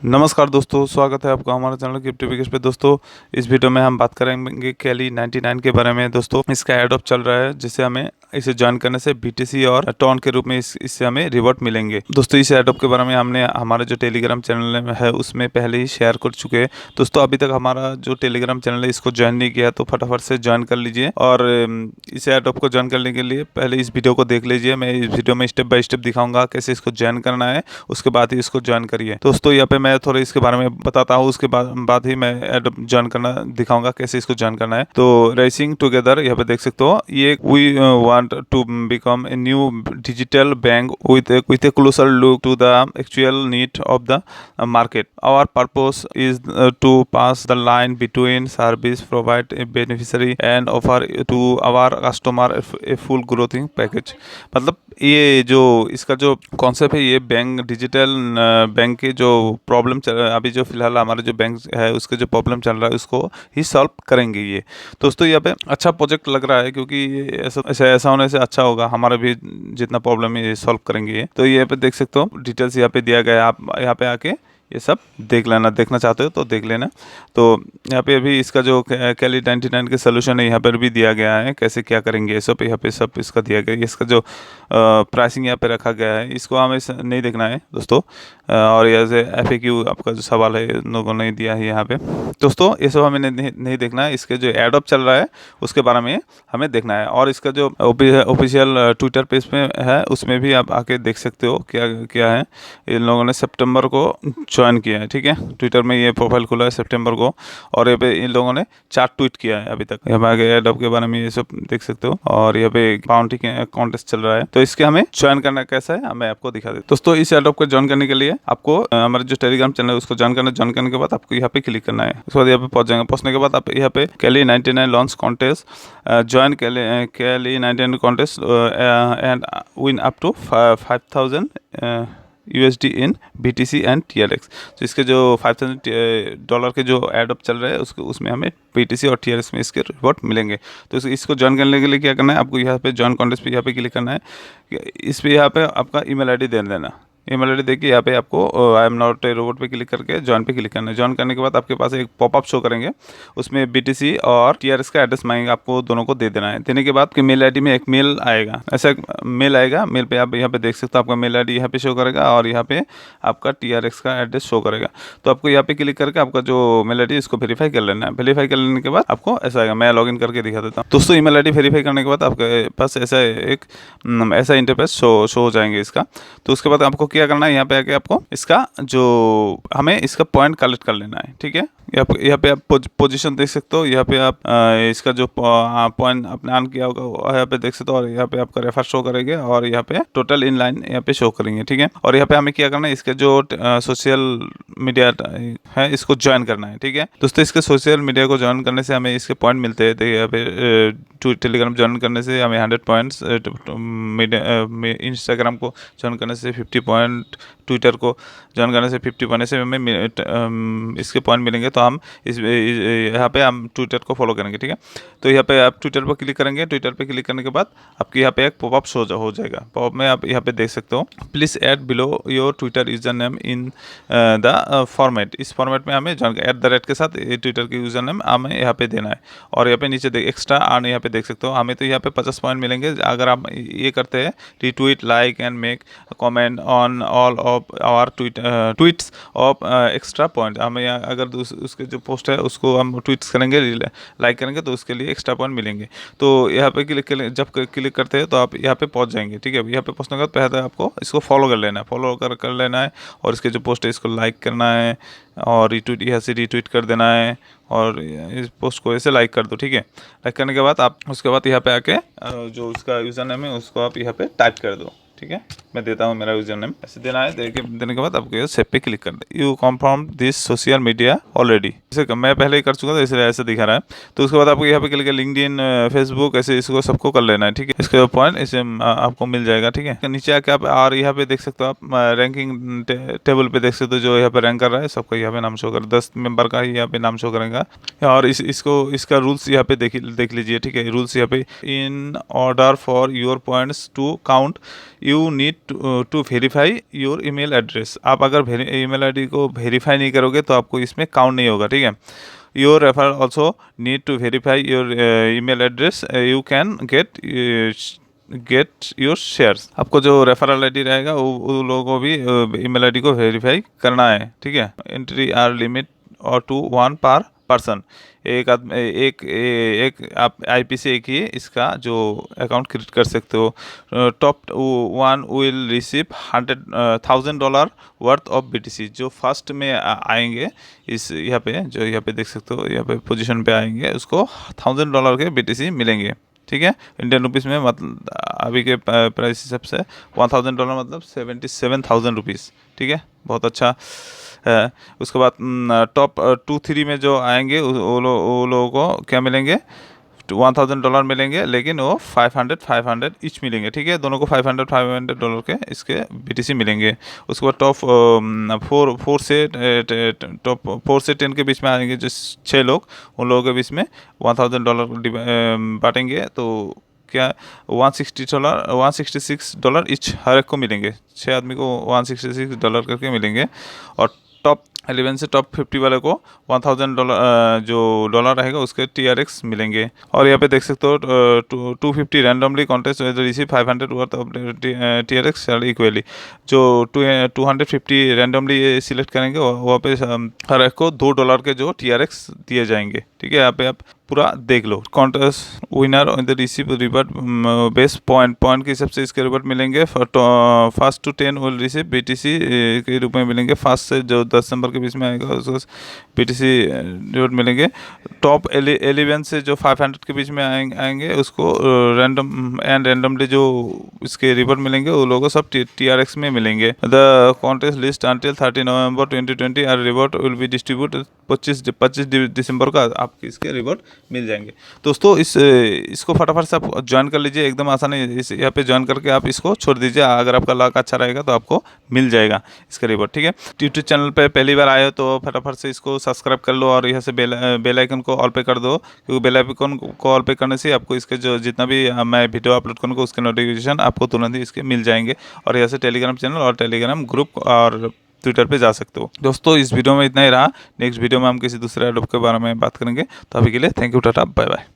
नमस्कार दोस्तों, स्वागत है आपका हमारे चैनल क्रिप्टो विकेश पे। दोस्तों, इस वीडियो में हम बात करेंगे कैली 99 के बारे में। दोस्तों, इसका एडॉप चल रहा है, जिससे हमें इसे ज्वाइन करने से बीटीसी और टॉन के रूप में इससे हमें रिवॉर्ड मिलेंगे। दोस्तों, इस एडॉप के बारे में हमने हमारे जो टेलीग्राम चैनल में है उसमें पहले ही शेयर कर चुके हैं। दोस्तों, अभी तक हमारा जो टेलीग्राम चैनल है इसको ज्वाइन नहीं किया तो फटाफट से ज्वाइन कर लीजिए। और इस एडॉप को ज्वाइन करने के लिए पहले इस वीडियो को देख लीजिए। मैं इस वीडियो में स्टेप बाय स्टेप दिखाऊंगा कैसे इसको ज्वाइन करना है, उसके बाद ही इसको ज्वाइन करिए। दोस्तों, यहाँ पे मैं थोड़ा इसके बारे में बताता हूँ, उसके बाद ही मैं एडॉप ज्वाइन करना दिखाऊंगा कैसे इसको ज्वाइन करना है। तो रेसिंग टुगेदर यहाँ पे देख सकते हो, ये we want to become a new digital bank with a closer look to the actual need of the market. Our purpose is to pass the line between service provide a beneficiary and offer to our customer a full growing package। मतलब ये जो इसका जो concept है, ये bank digital bank के जो problem चल रहा है अभी, जो फिलहाल हमारे जो बैंक है उसके जो प्रॉब्लम चल रहा है उसको ही सॉल्व करेंगे ये। दोस्तों, यहाँ पे अच्छा प्रोजेक्ट लग रहा है, क्योंकि ये ऐसा होने से अच्छा होगा, हमारा भी जितना प्रॉब्लम है ये सॉल्व करेंगे ये। तो यहाँ पे देख सकते हो, डिटेल्स यहाँ पे दिया गया है, आप यहाँ पे आके ये सब देख लेना, देखना चाहते हो तो देख लेना। तो यहाँ पे अभी इसका जो कैली 99 के सोल्यूशन है यहाँ पर भी दिया गया है, कैसे क्या करेंगे ये सब यहाँ पे सब इसका दिया गया है। इसका जो प्राइसिंग यहाँ पे रखा गया है इसको हमें नहीं देखना है दोस्तों। और जैसे FAQ आपका जो सवाल है इन लोगों ने दिया है यहाँ पे। दोस्तों, ये सब हमें नहीं देखना है, इसके जो एडॉप चल रहा है उसके बारे में हमें देखना है। और इसका जो ऑफिशियल ट्विटर पेज पे है उसमें भी आप आके देख सकते हो क्या क्या है। इन लोगों ने सितंबर को ज्वाइन किया है, ठीक है। ट्विटर में ये प्रोफाइल खुला है सितंबर को, और यहाँ पे इन लोगों ने 4 ट्वीट किया है अभी तक। यहाँ पे आगे एडॉप के बारे में ये सब देख सकते हो। और यहाँ पे बाउंटी कॉन्टेस्ट चल रहा है, तो इसके हमें ज्वाइन करना कैसा है मैं आपको दिखा देता हूँ। दोस्तों, इस एडॉप को ज्वाइन करने के लिए आपको हमारे जो टेलीग्राम चैनल है उसको ज्वाइन करने के बाद आपको यहाँ पे क्लिक करना है। उसके बाद यहाँ पे पहुंच जाएंगे। पहुंचने के बाद आप यहाँ पे Kelly 99 launch contest, join Kelly 99 contest and win up to 5000 USD in BTC and TRX। तो इसके जो $5000 के जो एडॉप चल रहे हैं उसमें हमें BTC और TRX में इसके रिवॉर्ड मिलेंगे। तो इसको ज्वाइन करने के लिए क्या करना है, आपको यहाँ पे ज्वाइन कॉन्टेस्ट पे यहाँ पे क्लिक करना है। इस पे यहाँ पे आपका ईमेल आईडी दे देना। ईमेल आईडी देखिए यहाँ पे आपको I am not a robot पे क्लिक करके ज्वाइन पे क्लिक करना है। ज्वाइन करने के बाद आपके पास एक पॉपअप शो करेंगे, उसमें BTC और TRX का एड्रेस मांगेंगे, आपको दोनों को दे देना है। देने के बाद मेल आईडी में एक मेल आएगा, ऐसा मेल आएगा। मेल पे आप यहाँ पे देख सकते हो, आपका मेल आईडी यहाँ पे शो करेगा और यहाँ पे आपका TRX का एड्रेस शो करेगा। तो आपको यहाँ पे क्लिक करके आपका जो मेल आईडी इसको वेरीफाई कर लेना है। वेरीफाई कर लेने के बाद आपको ऐसा आएगा, मैं लॉगिन करके दिखा देता हूँ। दोस्तों, ईमेल आईडी वेरीफाई करने के बाद आपके पास ऐसा इंटरफेस शो हो जाएंगे इसका। तो उसके बाद आपको क्या करना है, यहाँ पे आके आपको इसका जो हमें इसका पॉइंट कलेक्ट कर लेना है, ठीक है। यहाँ पे आप पोजीशन देख सकते हो, यहाँ पे आप इसका जो पॉइंट आपने अर्न किया होगा यहाँ पे देख सकते हो, और यहाँ पे आपका रेफर शो करेंगे और यहाँ पे टोटल इन लाइन यहाँ पे शो करेंगे, ठीक है। और यहाँ पे हमें क्या करना है, इसके जो सोशल मीडिया है इसको ज्वाइन करना है, ठीक है। दोस्तों, इसके सोशल मीडिया को ज्वाइन करने से हमें इसके पॉइंट मिलते हैं। देखिए यहाँ पे टेलीग्राम ज्वाइन करने से हमें 100 पॉइंट्स, इंस्टाग्राम को ज्वाइन करने से 50 पॉइंट, ट्विटर को ज्वाइन करने से 50 पॉइंट, से हमें इसके पॉइंट मिलेंगे। तो हम यहाँ पे हम ट्विटर को फॉलो करेंगे, ठीक है। तो यहाँ पे आप ट्विटर पर क्लिक करेंगे। ट्विटर पे क्लिक करने के बाद आपके यहाँ पे एक पॉपअप शो हो जाएगा। पॉपअप में आप यहाँ पे देख सकते हो, please add below your Twitter user name in the format. इस फॉर्मेट में हमें @ के साथ ट्विटर के यूजर नेम हमें यहाँ पे देना है। और यहाँ पे नीचे एक्स्ट्रा अर्न यहाँ पे देख सकते हो, हमें तो यहाँ पे 50 पॉइंट मिलेंगे अगर आप ये करते हैं retweet, like and make comment on all of our tweets of extra point. हमें यहाँ अगर उसके जो पोस्ट है उसको हम ट्वीट्स करेंगे, लाइक करेंगे, तो उसके लिए एक्स्ट्रा पॉइंट मिलेंगे। तो यहाँ पे जब क्लिक करते हैं तो आप यहाँ पे पहुँच जाएंगे, ठीक है। यहाँ पे पहुँचने के बाद पहले आपको इसको फॉलो कर लेना है, फॉलो कर लेना है। और इसके जो पोस्ट है इसको लाइक करना है और रीट्वीट यहाँ से रीट्वीट कर देना है, और इस पोस्ट को ऐसे लाइक कर दो, ठीक है। लाइक करने के बाद आप उसके बाद यहाँ पे आके जो उसका यूज़र नेम है उसको आप यहाँ पे टाइप कर दो, ठीक है। मैं देता हूँ मेरा यूजर नेम, ऐसे देना है। देने के बाद आपको सेव पे क्लिक कर दे। You confirm this social media already, जैसे मैं पहले ही कर चुका था इसलिए ऐसे दिखा रहा है। तो उसके बाद आपको यहाँ पे क्लिक लिंक्डइन, फेसबुक, ऐसे इसको सबको कर लेना है, ठीक है। इसके पॉइंट इसे आपको मिल जाएगा, ठीक है। नीचे आके आप और यहाँ पे देख सकते हो, आप रैंकिंग टेबल पे देख सकते हो, जो यहाँ पे रैंक कर रहा है सबका यहाँ पे नाम शो कर, 10 मेंबर का ही यहाँ पे नाम शो करेगा। और इसका रूल्स यहाँ पे देख लीजिए, ठीक है। रूल्स यहाँ पे, in order for your points to count you need to verify your email address. आप अगर ईमेल आईडी को वेरीफाई नहीं करोगे तो आपको इसमें काउंट नहीं होगा, ठीक है। Your referral also need to verify your email address, you can get your shares. आपको जो रेफरल आईडी रहेगा वो लोगों को भी ईमेल आईडी को वेरीफाई करना है, ठीक है। एंट्री आर लिमिट और टू 1 पर पर्सन। एक आदमी एक आप आईपी से एक ही इसका जो अकाउंट क्रिएट कर सकते हो। Top 1 will receive $100,000 worth of BTC. जो फर्स्ट में आएंगे इस यहाँ पे देख सकते हो, यहाँ पे पोजीशन पे आएंगे, उसको $1,000 के बीटीसी मिलेंगे, ठीक है। इंडियन रुपीज़ में मतलब अभी के प्राइस हिसाब से $1,000 मतलब 77,000 रुपीज़, ठीक है। बहुत अच्छा है। उसके बाद टॉप 2-3 में जो आएंगे वो लोगों को क्या मिलेंगे, $1,000 मिलेंगे, लेकिन वो 500 ईच मिलेंगे, ठीक है। दोनों को $500 के इसके बीटीसी मिलेंगे। उसके बाद टॉप 4 से 10 के बीच में आएंगे जो 6 लोग, उन लोगों के बीच में $1,000 बांटेंगे, तो क्या $166 ईच हर एक को मिलेंगे। 6 आदमी को $166 करके मिलेंगे। और टॉप 11 से टॉप 50 वाले को $1,000 जो डॉलर रहेगा उसके TRX मिलेंगे। और यहाँ पे देख सकते हो 250 randomly contest receive 500 worth of TRX equally. जो 250 रैंडमली सिलेक्ट करेंगे वहाँ पे हर एक को $2 के जो TRX दिए जाएंगे, ठीक है। यहाँ पे आप पूरा देख लो। Contest winner in the receive reward best point के हिसाब से इसके रिवर्ट मिलेंगे। First to 10 will receive BTC के रूप में मिलेंगे। फर्स्ट से जो 10 नंबर के बीच में आएगा उसको BTC रिवर्ट मिलेंगे। टॉप 11 से जो 500 के बीच में आएंगे उसको रैंडमली जो इसके रिवर्ट मिलेंगे वो लोगों को सब TRX में मिलेंगे। द कॉन्टेस्ट लिस्ट अंटिल 30 नवंबर 2020 और रिवर्ट विल बी डिस्ट्रीब्यूट 25 दिसंबर का आपके इसके रिवर्ट मिल जाएंगे। दोस्तों इसको फटाफट से आप ज्वाइन कर लीजिए, एकदम आसान है। यहाँ पे ज्वाइन करके आप इसको छोड़ दीजिए, अगर आपका लक अच्छा रहेगा तो आपको मिल जाएगा इसका रिवॉर्ड, ठीक है। यूट्यूब चैनल पे पहली बार आए हो तो फटाफट से इसको सब्सक्राइब कर लो और यहाँ से बेल आइकन को ऑल पे कर दो, क्योंकि बेल आइकन को ऑल पे करने से आपको इसके जो जितना भी मैं वीडियो अपलोड करूँगा उसके नोटिफिकेशन आपको तुरंत ही इसके मिल जाएंगे। और यहाँ से टेलीग्राम चैनल और टेलीग्राम ग्रुप और ट्विटर पे जा सकते हो। दोस्तों इस वीडियो में इतना ही रहा। नेक्स्ट वीडियो में हम किसी दूसरे ऐड के बारे में बात करेंगे। तो अभी के लिए thank you, tata, bye bye.